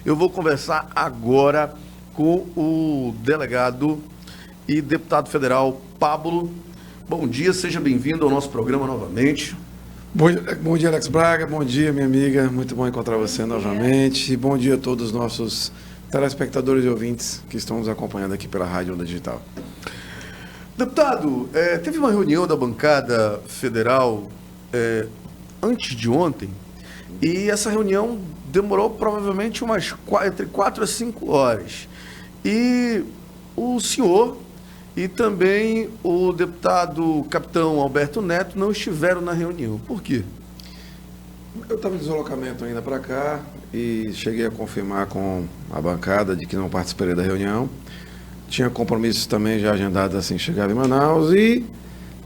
Eu vou conversar agora com o delegado e deputado federal Pablo. Bom dia, seja bem-vindo ao nosso programa novamente. Bom dia, Alex Braga. Bom dia, minha amiga. Muito bom encontrar você novamente. E bom dia a todos os nossos telespectadores e ouvintes que estão nos acompanhando aqui pela Rádio Onda Digital. Deputado, teve uma reunião da bancada federal antes de ontem e essa reunião demorou provavelmente entre 4 a 5 horas. E o senhor e também o deputado capitão Alberto Neto não estiveram na reunião. Por quê? Eu estava em deslocamento ainda para cá e cheguei a confirmar com a bancada de que não participaria da reunião. Tinha compromissos também já agendados assim chegar em Manaus e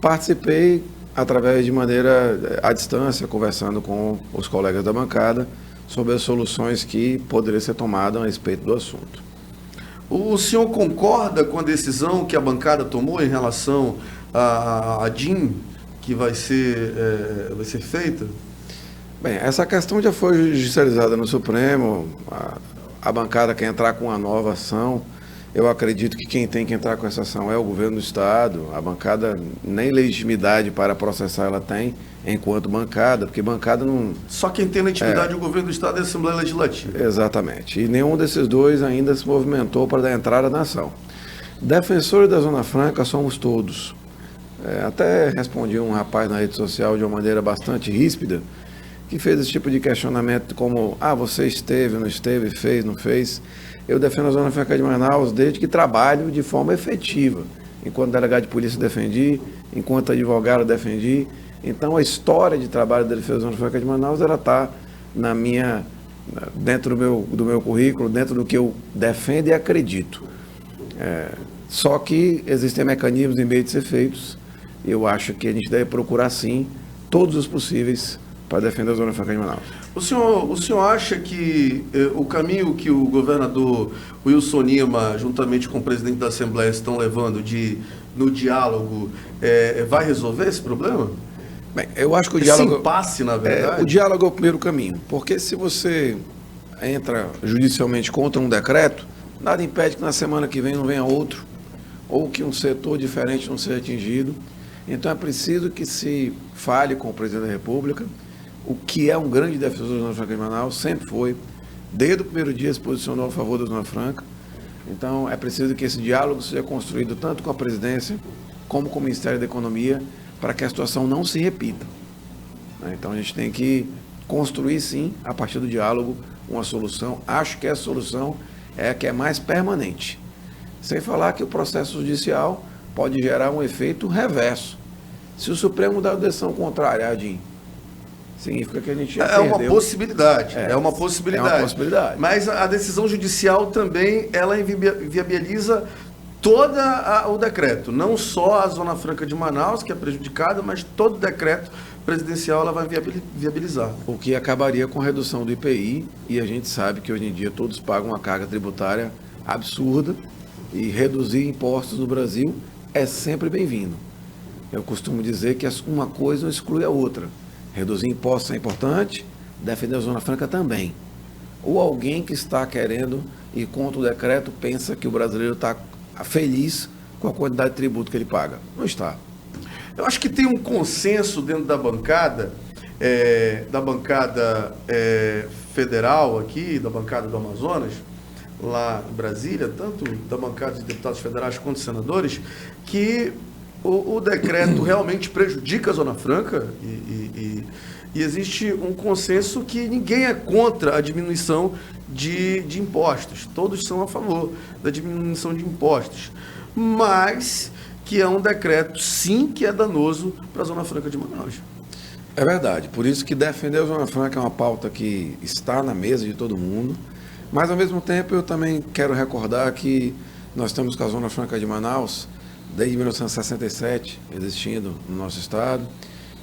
participei através de maneira à distância, conversando com os colegas da bancada sobre as soluções que poderiam ser tomadas a respeito do assunto. O senhor concorda com a decisão que a bancada tomou em relação à DIN que vai ser feita? Bem, essa questão já foi judicializada no Supremo. A bancada quer entrar com uma nova ação. Eu acredito que quem tem que entrar com essa ação é o governo do Estado. A bancada nem legitimidade para processar ela tem enquanto bancada, porque bancada não... Só quem tem legitimidade é o governo do Estado e a Assembleia Legislativa. Exatamente. E nenhum desses dois ainda se movimentou para dar entrada na ação. Defensores da Zona Franca somos todos. Até respondi um rapaz na rede social de uma maneira bastante ríspida, que fez esse tipo de questionamento como, você esteve, não esteve, fez, não fez. Eu defendo a Zona Franca de Manaus desde que trabalho de forma efetiva. Enquanto delegado de polícia defendi, enquanto advogado defendi. Então a história de trabalho da defesa da Zona Franca de Manaus, ela está dentro do meu currículo, dentro do que eu defendo e acredito. Só que existem mecanismos e meios de ser feitos. E eu acho que a gente deve procurar sim todos os possíveis para defender a Zona Franca de Manaus. O senhor acha que o caminho que o governador Wilson Lima, juntamente com o presidente da Assembleia, estão levando no diálogo, vai resolver esse problema? Bem, eu acho que o diálogo... Esse impasse, na verdade? O diálogo é o primeiro caminho, porque se você entra judicialmente contra um decreto, nada impede que na semana que vem não venha outro, ou que um setor diferente não seja atingido. Então é preciso que se fale com o presidente da República, o que é um grande defensor da Zona Franca de Manaus, sempre foi, desde o primeiro dia se posicionou a favor da Zona Franca. Então é preciso que esse diálogo seja construído tanto com a presidência como com o Ministério da Economia, para que a situação não se repita. Então a gente tem que construir sim, a partir do diálogo, uma solução. Acho que essa solução é a que é mais permanente. Sem falar que o processo judicial pode gerar um efeito reverso. Se o Supremo dar a decisão contrária à DIN, significa que a gente já perdeu. Uma possibilidade. É uma possibilidade. Mas a decisão judicial também, ela viabiliza todo o decreto. Não só a Zona Franca de Manaus, que é prejudicada, mas todo o decreto presidencial ela vai viabilizar. O que acabaria com a redução do IPI, e a gente sabe que hoje em dia todos pagam uma carga tributária absurda, e reduzir impostos no Brasil é sempre bem-vindo. Eu costumo dizer que uma coisa não exclui a outra. Reduzir impostos é importante, defender a Zona Franca também. Ou alguém que está querendo e contra o decreto pensa que o brasileiro está feliz com a quantidade de tributo que ele paga. Não está. Eu acho que tem um consenso dentro da bancada federal aqui, da bancada do Amazonas, lá em Brasília, tanto da bancada de deputados federais quanto senadores, que o decreto realmente prejudica a Zona Franca e existe um consenso que ninguém é contra a diminuição de impostos. Todos são a favor da diminuição de impostos. Mas que é um decreto, sim, que é danoso para a Zona Franca de Manaus. É verdade. Por isso que defender a Zona Franca é uma pauta que está na mesa de todo mundo. Mas, ao mesmo tempo, eu também quero recordar que nós estamos com a Zona Franca de Manaus desde 1967, existindo no nosso estado.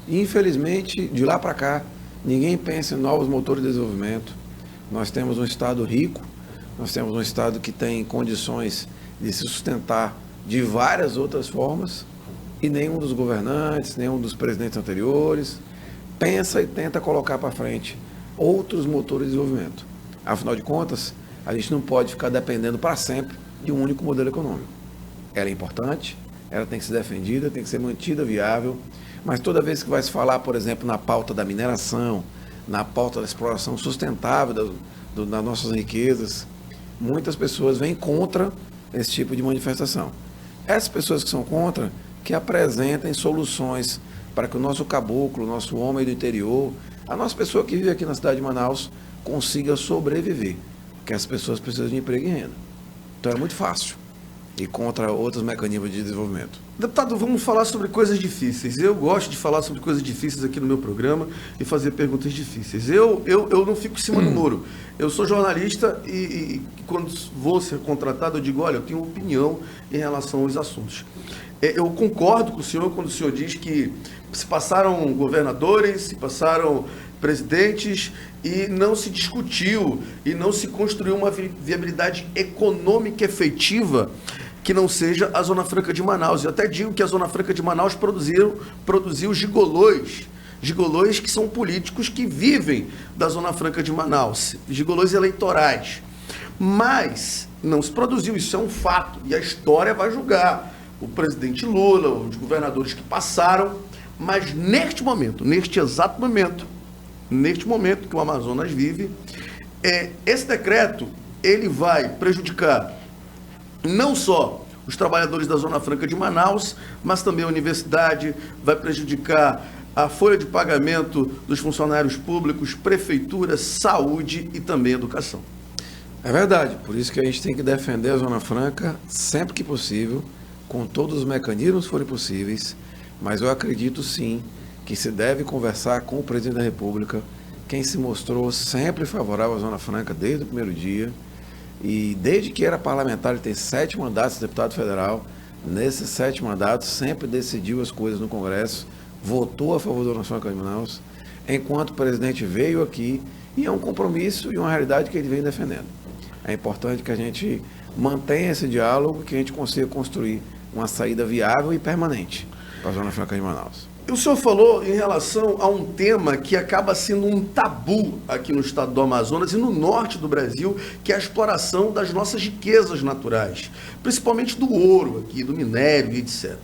E, infelizmente, de lá para cá, ninguém pensa em novos motores de desenvolvimento. Nós temos um estado rico, nós temos um estado que tem condições de se sustentar de várias outras formas, e nenhum dos governantes, nenhum dos presidentes anteriores pensa e tenta colocar para frente outros motores de desenvolvimento. Afinal de contas, a gente não pode ficar dependendo para sempre de um único modelo econômico. Ela é importante, ela tem que ser defendida, tem que ser mantida viável, mas toda vez que vai se falar, por exemplo, na pauta da mineração, na pauta da exploração sustentável das nossas riquezas, muitas pessoas vêm contra esse tipo de manifestação. Essas pessoas que são contra, que apresentem soluções para que o nosso caboclo, o nosso homem do interior, a nossa pessoa que vive aqui na cidade de Manaus, consiga sobreviver, porque as pessoas precisam de emprego e renda. Então é muito fácil ir contra outros mecanismos de desenvolvimento. Deputado, vamos falar sobre coisas difíceis. Eu gosto de falar sobre coisas difíceis aqui no meu programa e fazer perguntas difíceis. Eu não fico em cima do muro. Eu sou jornalista e quando vou ser contratado, eu digo, olha, eu tenho opinião em relação aos assuntos. Eu concordo com o senhor quando o senhor diz que se passaram governadores, se passaram presidentes e não se discutiu e não se construiu uma viabilidade econômica efetiva que não seja a Zona Franca de Manaus. Eu até digo que a Zona Franca de Manaus produziu gigolôs que são políticos que vivem da Zona Franca de Manaus, gigolôs eleitorais. Mas não se produziu, isso é um fato, e a história vai julgar o presidente Lula, os governadores que passaram, mas neste exato momento que o Amazonas vive, esse decreto ele vai prejudicar não só os trabalhadores da Zona Franca de Manaus, mas também a universidade, vai prejudicar a folha de pagamento dos funcionários públicos, prefeitura, saúde e também educação. É verdade, por isso que a gente tem que defender a Zona Franca sempre que possível, com todos os mecanismos que forem possíveis, mas eu acredito sim que se deve conversar com o presidente da República, quem se mostrou sempre favorável à Zona Franca desde o primeiro dia, e desde que era parlamentar, ele tem 7 mandatos de deputado federal, nesses 7 mandatos sempre decidiu as coisas no Congresso, votou a favor da Zona Franca de Manaus, enquanto o presidente veio aqui, e é um compromisso e uma realidade que ele vem defendendo. É importante que a gente mantenha esse diálogo, que a gente consiga construir uma saída viável e permanente para a Zona Franca de Manaus. O senhor falou em relação a um tema que acaba sendo um tabu aqui no estado do Amazonas e no norte do Brasil, que é a exploração das nossas riquezas naturais, principalmente do ouro aqui, do minério e etc.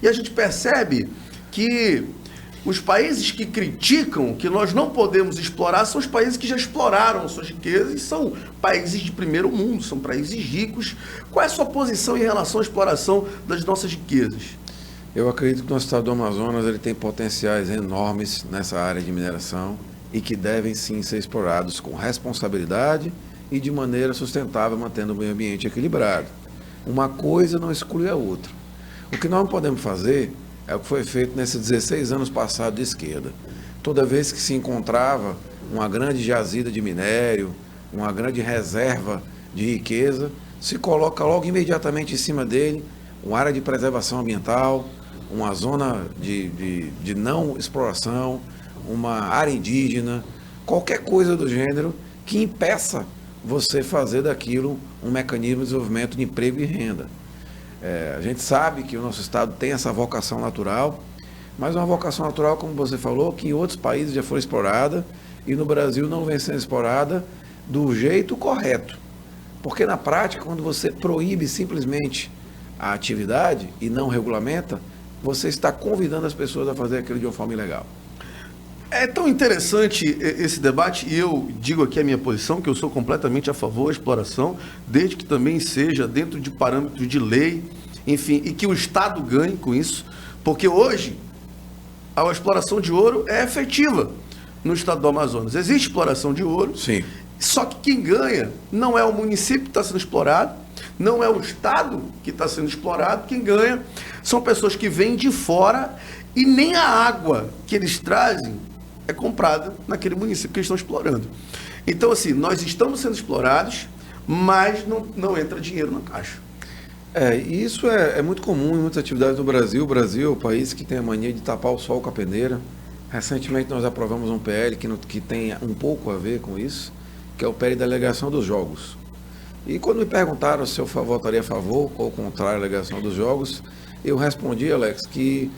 E a gente percebe que os países que criticam que nós não podemos explorar são os países que já exploraram suas riquezas e são países de primeiro mundo, são países ricos. Qual é a sua posição em relação à exploração das nossas riquezas? Eu acredito que o nosso estado do Amazonas ele tem potenciais enormes nessa área de mineração e que devem sim ser explorados com responsabilidade e de maneira sustentável, mantendo o meio ambiente equilibrado. Uma coisa não exclui a outra. O que nós não podemos fazer é o que foi feito nesses 16 anos passados de esquerda. Toda vez que se encontrava uma grande jazida de minério, uma grande reserva de riqueza, se coloca logo imediatamente em cima dele uma área de preservação ambiental, uma zona de não exploração, uma área indígena, qualquer coisa do gênero que impeça você fazer daquilo um mecanismo de desenvolvimento de emprego e renda. A gente sabe que o nosso estado tem essa vocação natural, mas uma vocação natural, como você falou, que em outros países já foi explorada e no Brasil não vem sendo explorada do jeito correto. Porque na prática, quando você proíbe simplesmente a atividade e não regulamenta, você está convidando as pessoas a fazer aquilo de uma forma ilegal. É tão interessante esse debate, e eu digo aqui a minha posição, que eu sou completamente a favor da exploração, desde que também seja dentro de parâmetros de lei, enfim, e que o Estado ganhe com isso, porque hoje a exploração de ouro é efetiva no estado do Amazonas. Existe exploração de ouro, sim. Só que quem ganha não é o município que está sendo explorado, não é o estado que está sendo explorado, quem ganha são pessoas que vêm de fora e nem a água que eles trazem é comprada naquele município que eles estão explorando. Então, assim, nós estamos sendo explorados, mas não entra dinheiro na caixa. Isso é muito comum em muitas atividades do Brasil. O Brasil é o país que tem a mania de tapar o sol com a peneira. Recentemente nós aprovamos um PL que tem um pouco a ver com isso, que é o PL da delegação dos jogos. E quando me perguntaram se eu votaria a favor ou contrário à delegação dos jogos, eu respondi, Alex, que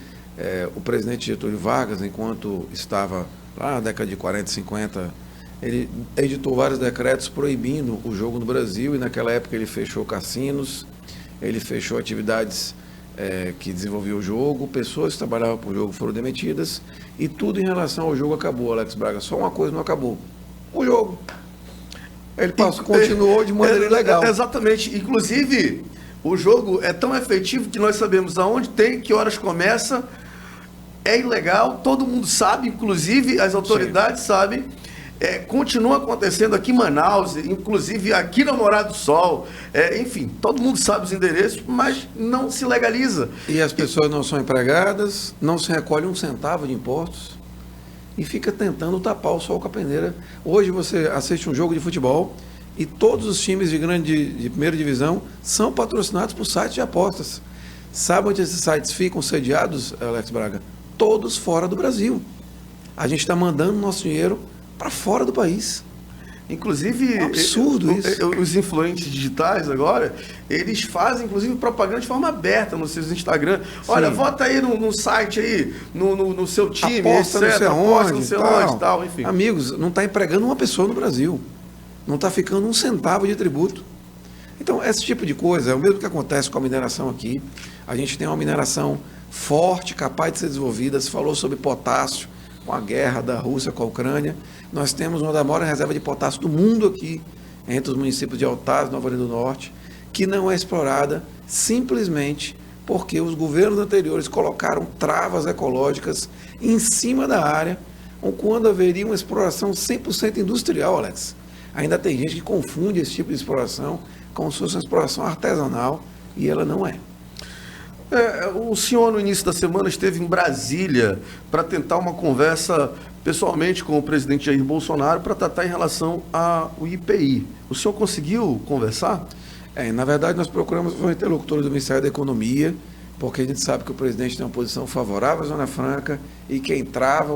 o presidente Getúlio Vargas, enquanto estava lá na década de 40 e 50 ele editou vários decretos proibindo o jogo no Brasil, e naquela época ele fechou cassinos, ele fechou atividades que desenvolviam o jogo, pessoas que trabalhavam para o jogo foram demitidas, e tudo em relação ao jogo acabou, Alex Braga. Só uma coisa não acabou: o jogo. Ele continuou de maneira ilegal. Exatamente. Inclusive, o jogo é tão efetivo que nós sabemos aonde tem, que horas começa, é ilegal, todo mundo sabe, inclusive as autoridades sabem. Continua acontecendo aqui em Manaus, inclusive aqui na Morada do Sol, enfim, todo mundo sabe os endereços, mas não se legaliza. E as pessoas não são empregadas, não se recolhe um centavo de impostos e fica tentando tapar o sol com a peneira. Hoje você assiste um jogo de futebol e todos os times de primeira divisão são patrocinados por sites de apostas. Sabe onde esses sites ficam sediados, Alex Braga? Todos fora do Brasil. A gente está mandando nosso dinheiro para fora do país. Inclusive, é um absurdo isso. Os influentes digitais agora, eles fazem, inclusive, propaganda de forma aberta nos seus Instagram. Olha, vota aí no site aí, no seu time, aposta etc. Aposta não sei onde, tal, enfim. Amigos, não está empregando uma pessoa no Brasil. Não está ficando um centavo de tributo. Então, esse tipo de coisa é o mesmo que acontece com a mineração aqui. A gente tem uma mineração forte, capaz de ser desenvolvida. Se falou sobre potássio, com a guerra da Rússia com a Ucrânia. Nós temos uma das maiores reservas de potássio do mundo aqui, entre os municípios de Altaz e Nova Orleans do Norte, que não é explorada simplesmente porque os governos anteriores colocaram travas ecológicas em cima da área, ou quando haveria uma exploração 100% industrial, Alex. Ainda tem gente que confunde esse tipo de exploração como se fosse uma exploração artesanal, e ela não é. O senhor, no início da semana, esteve em Brasília para tentar uma conversa pessoalmente com o presidente Jair Bolsonaro para tratar em relação ao IPI. O senhor conseguiu conversar? Na verdade, nós procuramos os interlocutores do Ministério da Economia, porque a gente sabe que o presidente tem uma posição favorável à Zona Franca e quem trava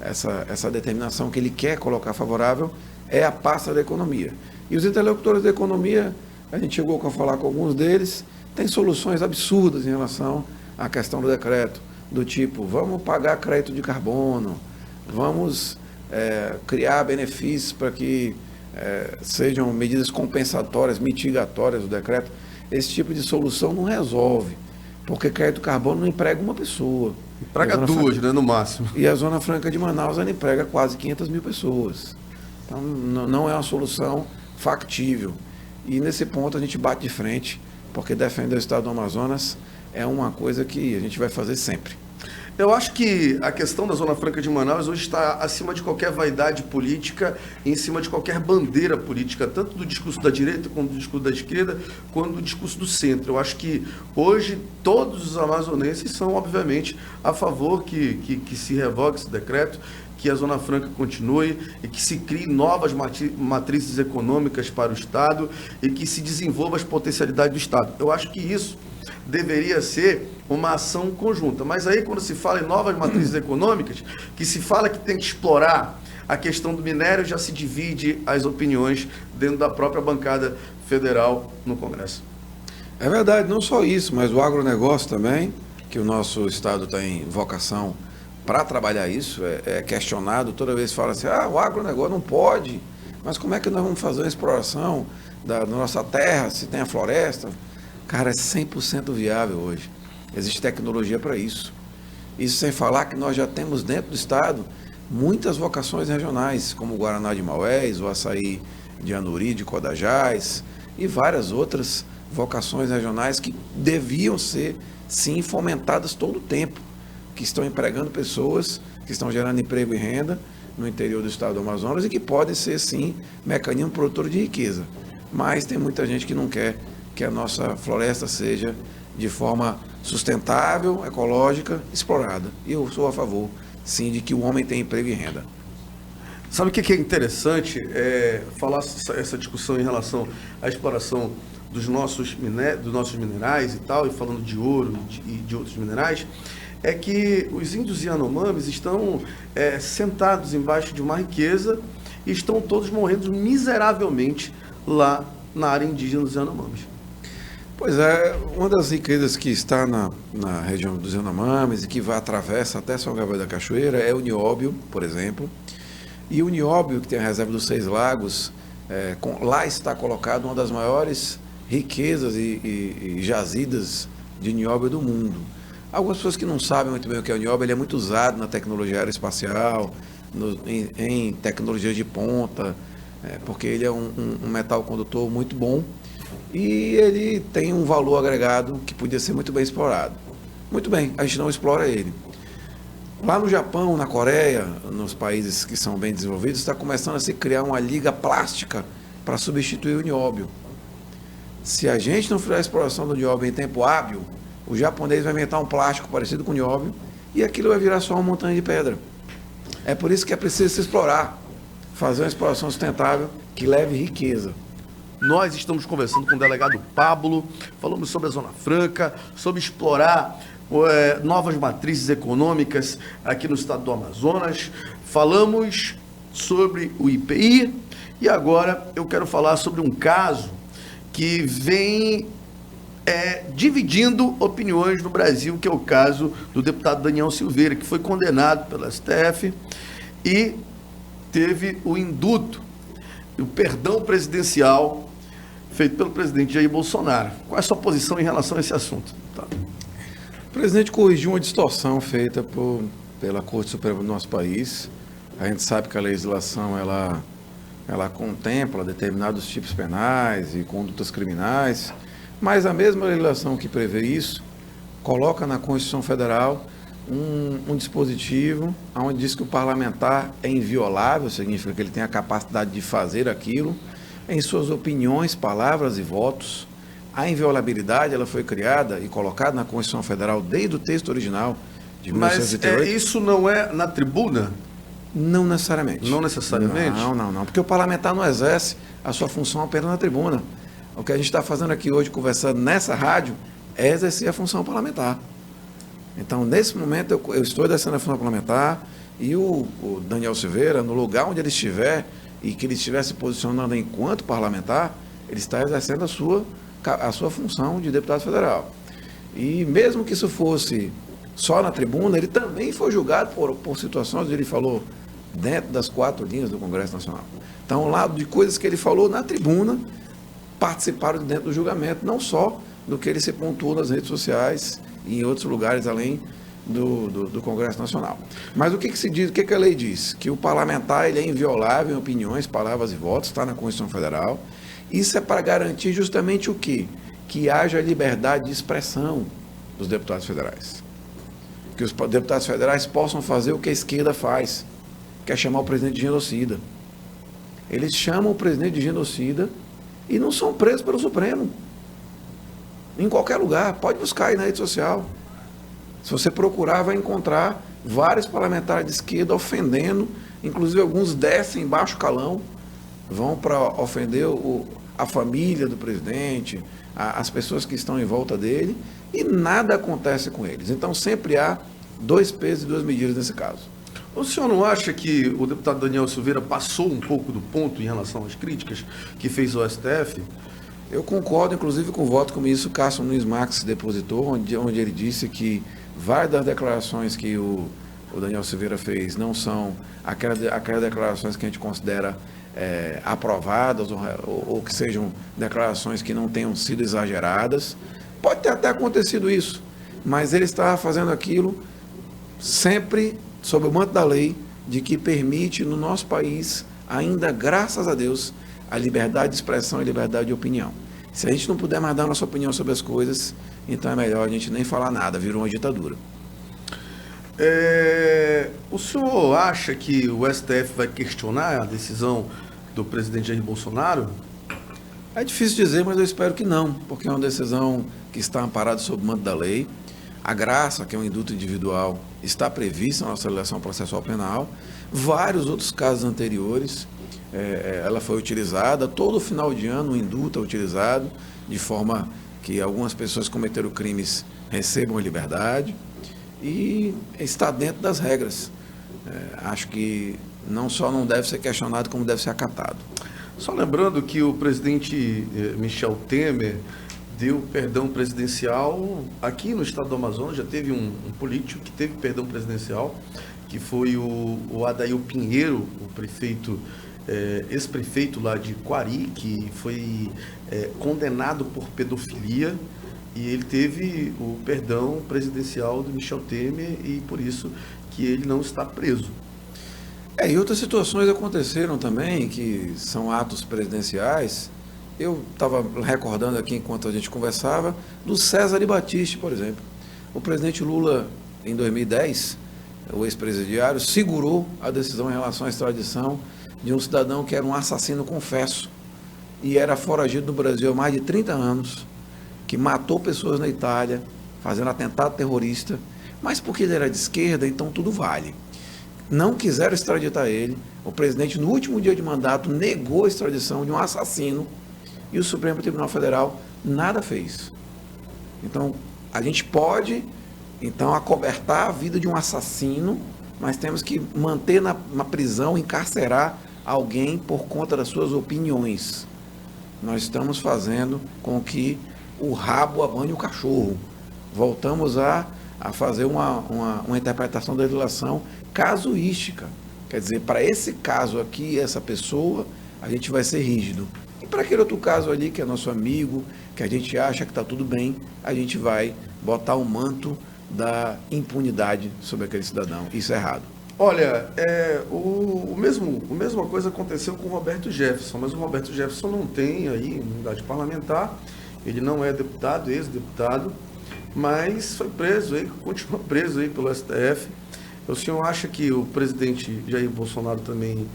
essa determinação que ele quer colocar favorável é a pasta da Economia. E os interlocutores da Economia, a gente chegou a falar com alguns deles, tem soluções absurdas em relação à questão do decreto, do tipo, vamos pagar crédito de carbono, vamos criar benefícios para que sejam medidas compensatórias, mitigatórias do decreto. Esse tipo de solução não resolve, porque crédito de carbono não emprega uma pessoa. Emprega duas, né, no máximo. E a Zona Franca de Manaus, ela emprega quase 500 mil pessoas. Então, não é uma solução factível. E nesse ponto a gente bate de frente, porque defender o estado do Amazonas é uma coisa que a gente vai fazer sempre. Eu acho que a questão da Zona Franca de Manaus hoje está acima de qualquer vaidade política, em cima de qualquer bandeira política, tanto do discurso da direita, como do discurso da esquerda, quanto do discurso do centro. Eu acho que hoje todos os amazonenses são, obviamente, a favor que se revogue esse decreto, que a Zona Franca continue e que se crie novas matrizes econômicas para o Estado e que se desenvolva as potencialidades do Estado. Eu acho que isso deveria ser uma ação conjunta. Mas aí, quando se fala em novas matrizes econômicas, que se fala que tem que explorar a questão do minério, já se divide as opiniões dentro da própria bancada federal no Congresso. É verdade, não só isso, mas o agronegócio também, que o nosso Estado tem vocação para trabalhar isso, é questionado toda vez que fala assim, o agronegócio não pode, mas como é que nós vamos fazer uma exploração da nossa terra, se tem a floresta? Cara, é 100% viável hoje. Existe tecnologia para isso. Isso sem falar que nós já temos dentro do Estado muitas vocações regionais, como o Guaraná de Maués, o açaí de Anuri, de Codajás, e várias outras vocações regionais que deviam ser, sim, fomentadas todo o tempo, que estão empregando pessoas, que estão gerando emprego e renda no interior do estado do Amazonas e que podem ser, sim, mecanismo produtor de riqueza. Mas tem muita gente que não quer que a nossa floresta seja de forma sustentável, ecológica, explorada. E eu sou a favor, sim, de que o homem tenha emprego e renda. Sabe o que é interessante? Falar essa discussão em relação à exploração dos nossos minerais e tal, e falando de ouro e de outros minerais, é que os índios Yanomamis estão sentados embaixo de uma riqueza e estão todos morrendo miseravelmente lá na área indígena dos Yanomamis. Pois é, uma das riquezas que está na região dos Yanomamis e que atravessa até São Gabriel da Cachoeira é o nióbio, por exemplo. E o nióbio, que tem a reserva dos Seis Lagos, lá está colocado uma das maiores riquezas e jazidas de nióbio do mundo. Algumas pessoas que não sabem muito bem o que é o nióbio, ele é muito usado na tecnologia aeroespacial, em tecnologia de ponta, porque ele é um metal condutor muito bom e ele tem um valor agregado que podia ser muito bem explorado. Muito bem, a gente não explora ele. Lá no Japão, na Coreia, nos países que são bem desenvolvidos, está começando a se criar uma liga plástica para substituir o nióbio. Se a gente não fizer a exploração do nióbio em tempo hábil, o japonês vai inventar um plástico parecido com o nióbio e aquilo vai virar só uma montanha de pedra. É por isso que é preciso se explorar, fazer uma exploração sustentável que leve riqueza. Nós estamos conversando com o delegado Pablo, falamos sobre a Zona Franca, sobre explorar novas matrizes econômicas aqui no estado do Amazonas, falamos sobre o IPI e agora eu quero falar sobre um caso que vem dividindo opiniões no Brasil, que é o caso do deputado Daniel Silveira, que foi condenado pela STF e teve o induto, o perdão presidencial feito pelo presidente Jair Bolsonaro. Qual é a sua posição em relação a esse assunto? Tá. O presidente corrigiu uma distorção feita pela Corte Suprema do nosso país. A gente sabe que a legislação ela contempla determinados tipos penais e condutas criminais, mas a mesma legislação que prevê isso coloca na Constituição Federal um dispositivo onde diz que o parlamentar é inviolável, significa que ele tem a capacidade de fazer aquilo em suas opiniões, palavras e votos. A inviolabilidade ela foi criada e colocada na Constituição Federal desde o texto original de 1988. Mas isso não é na tribuna? Não necessariamente. Não necessariamente? Não. Porque o parlamentar não exerce a sua função apenas na tribuna. O que a gente está fazendo aqui hoje, conversando nessa rádio, é exercer a função parlamentar. Então, nesse momento, eu estou exercendo a função parlamentar e o Daniel Silveira, no lugar onde ele estiver e que ele estiver se posicionando enquanto parlamentar, ele está exercendo a sua função de deputado federal. E mesmo que isso fosse só na tribuna, ele também foi julgado por situações, ele falou, dentro das 4 linhas do Congresso Nacional. Então, ao lado de coisas que ele falou na tribuna, participaram dentro do julgamento, não só do que ele se pontuou nas redes sociais e em outros lugares além do Congresso Nacional. Mas o que se diz, o que a lei diz? Que o parlamentar ele é inviolável em opiniões, palavras e votos, está na Constituição Federal. Isso é para garantir justamente o quê? Que haja liberdade de expressão dos deputados federais. Que os deputados federais possam fazer o que a esquerda faz, que é chamar o presidente de genocida. Eles chamam o presidente de genocida e não são presos pelo Supremo. Em qualquer lugar, pode buscar aí na rede social. Se você procurar, vai encontrar vários parlamentares de esquerda ofendendo, inclusive alguns descem em baixo calão, vão para ofender a família do presidente, as pessoas que estão em volta dele, e nada acontece com eles. Então sempre há 2 pesos e 2 medidas nesse caso. O senhor não acha que o deputado Daniel Silveira passou um pouco do ponto em relação às críticas que fez o STF? Eu concordo, inclusive, com o voto que o ministro Cássio Nunes Marques depositou, onde ele disse que várias das declarações que o Daniel Silveira fez não são aquelas declarações que a gente considera aprovadas ou que sejam declarações que não tenham sido exageradas. Pode ter até acontecido isso, mas ele estava fazendo aquilo sempre sob o manto da lei, de que permite no nosso país, ainda graças a Deus, a liberdade de expressão e liberdade de opinião. Se a gente não puder mais dar nossa opinião sobre as coisas, então é melhor a gente nem falar nada, virou uma ditadura. O senhor acha que o STF vai questionar a decisão do presidente Jair Bolsonaro? É difícil dizer, mas eu espero que não, porque é uma decisão que está amparada sob o manto da lei. A graça, que é um induto individual, está prevista na nossa legislação processual penal. Vários outros casos anteriores, ela foi utilizada. Todo final de ano, o induto é utilizado, de forma que algumas pessoas que cometeram crimes recebam a liberdade. E está dentro das regras. Acho que não só não deve ser questionado, como deve ser acatado. Só lembrando que o presidente Michel Temer deu perdão presidencial aqui no estado do Amazonas. Já teve um político que teve perdão presidencial, que foi o Adail Pinheiro, o prefeito, ex-prefeito lá de Quari, que foi condenado por pedofilia, e ele teve o perdão presidencial do Michel Temer, e por isso que ele não está preso. E outras situações aconteceram também, que são atos presidenciais. Eu estava recordando aqui, enquanto a gente conversava, do César Battisti, por exemplo. O presidente Lula, em 2010, o ex-presidiário, segurou a decisão em relação à extradição de um cidadão que era um assassino confesso e era foragido do Brasil há mais de 30 anos, que matou pessoas na Itália, fazendo atentado terrorista, mas porque ele era de esquerda, então tudo vale. Não quiseram extraditar ele. O presidente, no último dia de mandato, negou a extradição de um assassino e o Supremo Tribunal Federal nada fez. Então, a gente pode, então, acobertar a vida de um assassino, mas temos que manter na prisão, encarcerar alguém por conta das suas opiniões. Nós estamos fazendo com que o rabo abane o cachorro. Voltamos a fazer uma interpretação da legislação casuística. Quer dizer, para esse caso aqui, essa pessoa, a gente vai ser rígido. E para aquele outro caso ali, que é nosso amigo, que a gente acha que está tudo bem, a gente vai botar o manto da impunidade sobre aquele cidadão. Isso é errado. Olha, a mesma coisa aconteceu com o Roberto Jefferson, mas o Roberto Jefferson não tem aí imunidade parlamentar, ele não é deputado, ex-deputado, mas foi preso aí, continua preso aí pelo STF. O senhor acha que o presidente Jair Bolsonaro também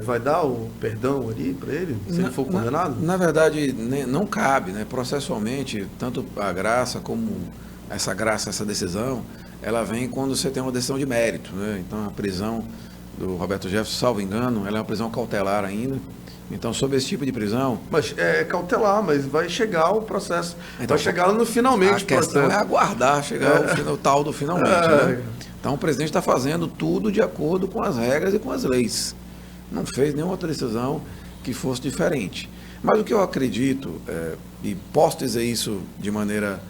vai dar o perdão ali para ele, se ele for condenado? Na verdade, não cabe, né? Processualmente, tanto a graça como essa decisão, ela vem quando você tem uma decisão de mérito, né? Então, a prisão do Roberto Jefferson, salvo engano, ela é uma prisão cautelar ainda. Então, sob esse tipo de prisão... Mas é cautelar, mas vai chegar o processo, então, vai chegar no finalmente. A questão é aguardar chegar o tal do finalmente, né? Então, o presidente está fazendo tudo de acordo com as regras e com as leis. Não fez nenhuma outra decisão que fosse diferente. Mas o que eu acredito, e posso dizer isso de maneira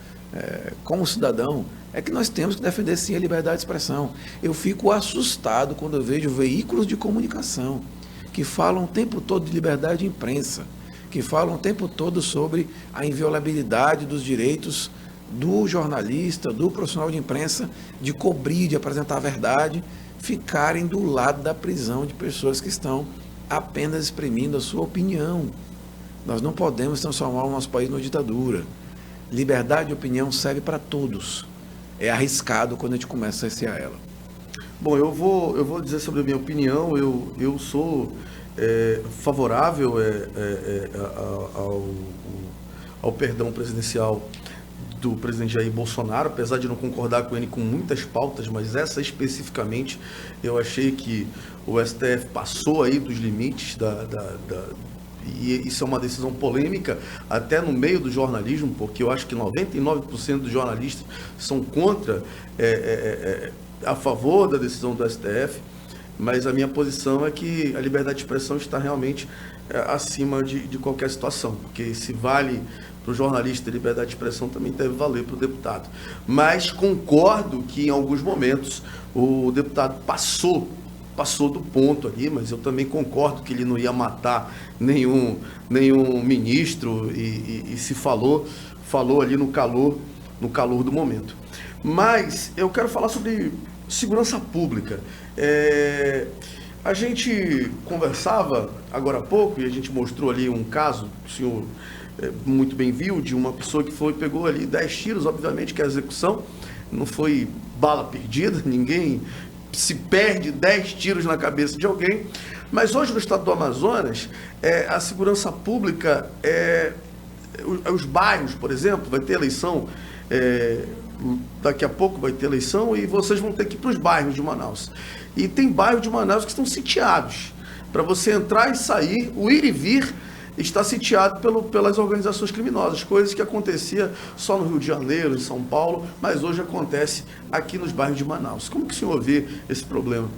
como cidadão, é que nós temos que defender sim a liberdade de expressão. Eu fico assustado quando eu vejo veículos de comunicação que falam o tempo todo de liberdade de imprensa, que falam o tempo todo sobre a inviolabilidade dos direitos do jornalista, do profissional de imprensa, de cobrir, de apresentar a verdade, ficarem do lado da prisão de pessoas que estão apenas exprimindo a sua opinião. Nós não podemos transformar o nosso país numa ditadura. Liberdade de opinião serve para todos. É arriscado quando a gente começa a cercear ela. Bom, eu vou dizer sobre a minha opinião. Eu sou favorável ao perdão presidencial do presidente Jair Bolsonaro, apesar de não concordar com ele com muitas pautas, mas essa especificamente eu achei que o STF passou aí dos limites e isso é uma decisão polêmica até no meio do jornalismo, porque eu acho que 99% dos jornalistas são contra, a favor da decisão do STF, mas a minha posição é que a liberdade de expressão está realmente acima de qualquer situação, porque se vale para o jornalista a liberdade de expressão, também deve valer para o deputado. Mas concordo que em alguns momentos o deputado passou do ponto ali, mas eu também concordo que ele não ia matar nenhum ministro e se falou ali no calor do momento. Mas eu quero falar sobre segurança pública. A gente conversava agora há pouco e a gente mostrou ali um caso que o senhor muito bem viu, de uma pessoa que pegou ali 10 tiros, obviamente que a execução não foi bala perdida, ninguém se perde 10 tiros na cabeça de alguém, mas hoje no estado do Amazonas, a segurança pública, os bairros, por exemplo, vai ter eleição, daqui a pouco vai ter eleição e vocês vão ter que ir para os bairros de Manaus. E tem bairros de Manaus que estão sitiados. Para você entrar e sair, o ir e vir está sitiado pelas organizações criminosas, coisas que acontecia só no Rio de Janeiro, em São Paulo, mas hoje acontece aqui nos bairros de Manaus. Como que o senhor vê esse problema?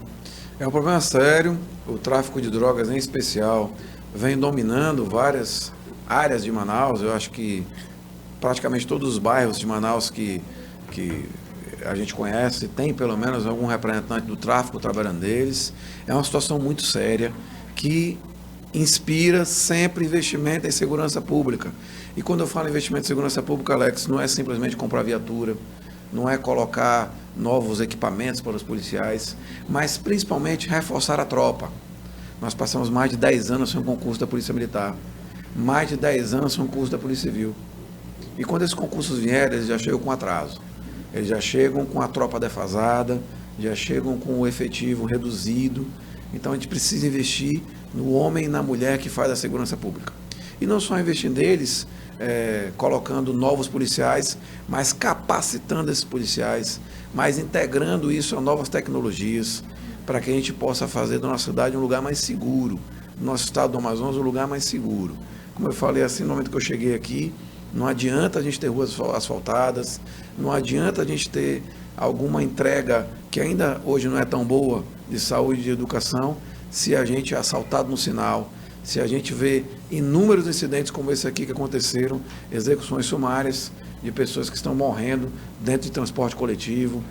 É um problema sério. O tráfico de drogas, em especial, vem dominando várias áreas de Manaus. Eu acho que praticamente todos os bairros de Manaus que a gente conhece, tem pelo menos algum representante do tráfico trabalhando neles. É uma situação muito séria que inspira sempre investimento em segurança pública. E quando eu falo em investimento em segurança pública, Alex, não é simplesmente comprar viatura, não é colocar novos equipamentos para os policiais, mas principalmente reforçar a tropa. Nós passamos mais de 10 anos sem um concurso da Polícia Militar, mais de 10 anos sem um concurso da Polícia Civil. E quando esses concursos vierem, eles já chegam com atraso. Eles já chegam com a tropa defasada, já chegam com o efetivo reduzido. Então a gente precisa investir no homem e na mulher que faz a segurança pública. E não só investir neles, colocando novos policiais, mas capacitando esses policiais, mas integrando isso a novas tecnologias, para que a gente possa fazer da nossa cidade um lugar mais seguro, do nosso estado do Amazonas um lugar mais seguro. Como eu falei assim no momento que eu cheguei aqui, não adianta a gente ter ruas asfaltadas, não adianta a gente ter alguma entrega que ainda hoje não é tão boa de saúde e de educação, se a gente é assaltado no sinal, se a gente vê inúmeros incidentes como esse aqui que aconteceram, execuções sumárias de pessoas que estão morrendo dentro de transporte coletivo,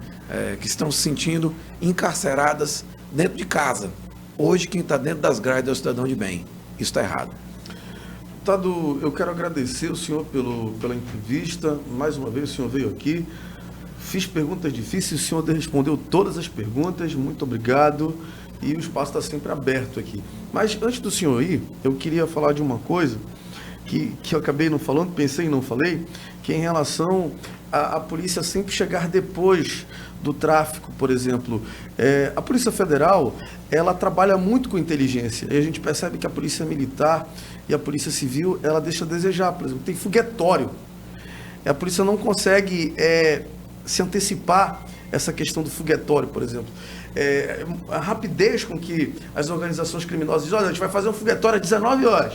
que estão se sentindo encarceradas dentro de casa. Hoje quem está dentro das grades é o cidadão de bem. Isso está errado. Deputado, eu quero agradecer o senhor pela entrevista. Mais uma vez o senhor veio aqui. Fiz perguntas difíceis, o senhor respondeu todas as perguntas. Muito obrigado. E o espaço está sempre aberto aqui. Mas antes do senhor ir, eu queria falar de uma coisa que eu acabei não falando, pensei e não falei, que é em relação à polícia sempre chegar depois do tráfico, por exemplo. A Polícia Federal, ela trabalha muito com inteligência. E a gente percebe que a Polícia Militar e a Polícia Civil, ela deixa a desejar. Por exemplo, tem foguetório. A polícia não consegue se antecipar essa questão do foguetório, por exemplo. A rapidez com que as organizações criminosas dizem, olha, a gente vai fazer um foguetório às 19 horas.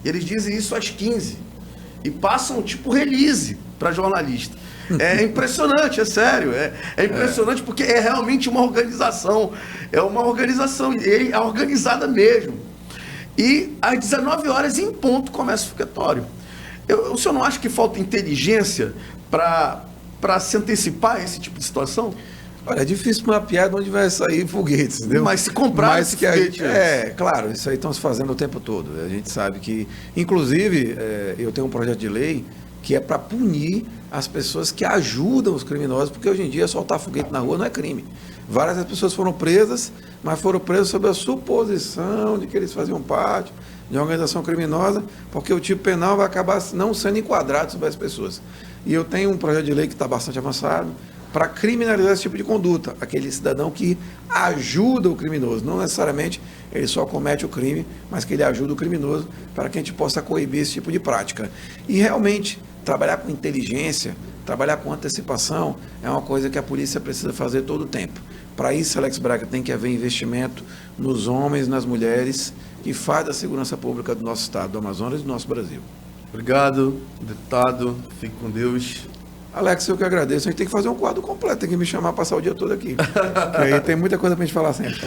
E eles dizem isso às 15. E passam tipo release para jornalista. É impressionante, é sério. É impressionante porque é realmente uma organização. É uma organização, e é organizada mesmo. E às 19 horas em ponto começa o foguetório. O senhor não acha que falta inteligência para se antecipar a esse tipo de situação? Olha, é difícil mapear de onde vai sair foguetes, entendeu? Mas se comprar esse foguete... Claro, isso aí estão se fazendo o tempo todo. A gente sabe que... Inclusive, eu tenho um projeto de lei que é para punir as pessoas que ajudam os criminosos, porque hoje em dia soltar foguete na rua não é crime. Várias pessoas foram presas, mas foram presas sob a suposição de que eles faziam parte de uma organização criminosa, porque o tipo penal vai acabar não sendo enquadrado sobre as pessoas. E eu tenho um projeto de lei que está bastante avançado, para criminalizar esse tipo de conduta, aquele cidadão que ajuda o criminoso, não necessariamente ele só comete o crime, mas que ele ajuda o criminoso para que a gente possa coibir esse tipo de prática. E realmente, trabalhar com inteligência, trabalhar com antecipação, é uma coisa que a polícia precisa fazer todo o tempo. Para isso, Alex Braga, tem que haver investimento nos homens, nas mulheres, que faz a segurança pública do nosso estado, do Amazonas e do nosso Brasil. Obrigado, deputado. Fique com Deus. Alex, eu que agradeço. A gente tem que fazer um quadro completo, tem que me chamar para passar o dia todo aqui. Porque aí tem muita coisa para a gente falar sempre.